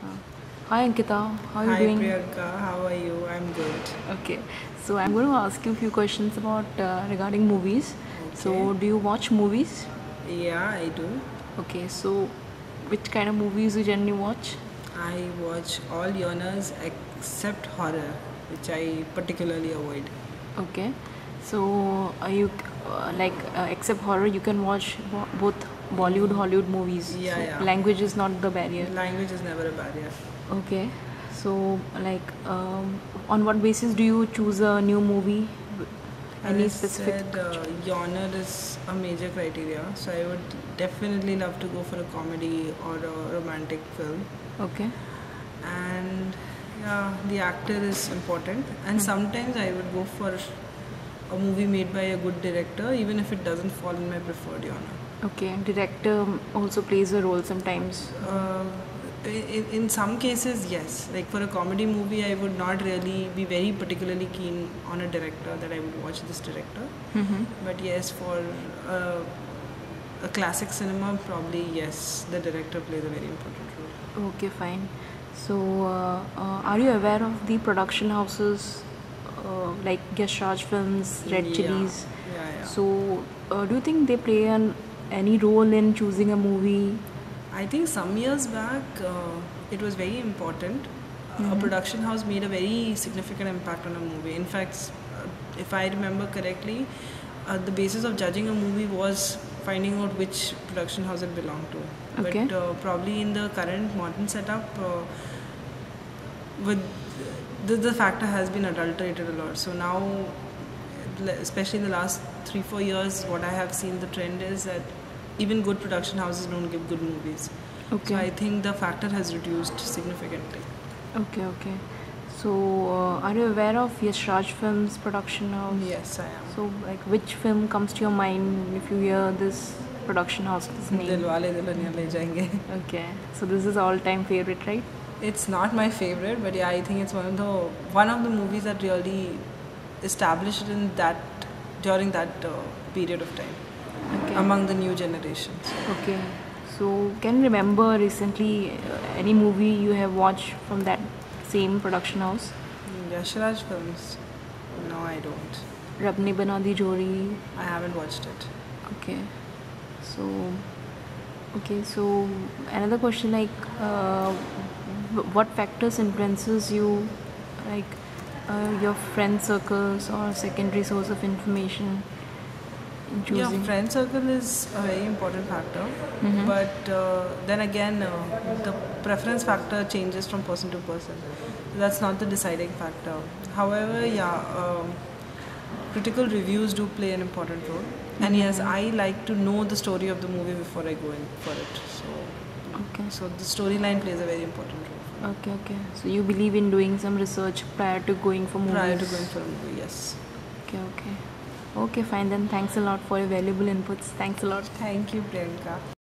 Uh, Hi Ankita, how are you Hi doing? Priyanka, how are you? I'm good. Okay, so I'm going to ask you a few questions about regarding movies. Okay. So, do you watch movies? Yeah, I do. Okay, so which kind of movies you generally watch? I watch all genres except horror, which I particularly avoid. Okay, so are you except horror, you can watch both Bollywood, Hollywood movies. Yeah, So yeah. language is not the barrier. Language is never a barrier. Okay, so on what basis do you choose a new movie? As Any I specific? said, genre is a major criteria, so I would definitely love to go for a comedy or a romantic film. Okay. And yeah, the actor is important. And sometimes I would go for a movie made by a good director, even if it doesn't fall in my preferred genre. Okay, director also plays a role sometimes. In some cases, yes. Like for a comedy movie, I would not really be very particularly keen on a director that I would watch this director. But yes, for a classic cinema, probably yes, the director plays a very important role. Okay, fine. So, are you aware of the production houses like Guest Raj Films, Red Yeah, Chillies? yeah. So, do you think they play any role in choosing a movie? I think some years back, it was very important. A production house made a very significant impact on a movie. In fact, if I remember correctly, the basis of judging a movie was finding out which production house it belonged to. Okay. But probably in the current modern setup, with the factor has been adulterated a lot. So now, especially in the last 3-4 years, what I have seen the trend is that even good production houses don't give good movies. Okay. So I think the factor has reduced significantly. Okay, okay. So, are you aware of Yash Raj Films production house? Yes, I am. So, like, which film comes to your mind if you hear this production house's name? Dilwale Dulhaniya Le Jayenge. Okay, so this is all-time favorite, right? It's not my favorite, but yeah, I think it's one of the movies that really established in that during that period of time Okay. among the new generations. Okay. So, can you remember recently any movie you have watched from that same production house? Yashraj films? No, I don't. Rab Ne Bana Di Jodi. I haven't watched it. Okay. So, so another question like, what factors influences you, like your friend circles or secondary source of information in Yeah, choosing? friend circle is a very important factor, but then again, the preference factor changes from person to person. That's not the deciding factor. However, yeah, critical reviews do play an important role. And yes, I like to know the story of the movie before I go in for it. Okay. So the storyline plays a very important role Okay, okay. So you believe in doing some research prior to going for movies? prior to going for a movie. Yes. Okay, okay. Okay, fine then. Thanks a lot for your valuable inputs. Thanks a lot. Thank you, Priyanka.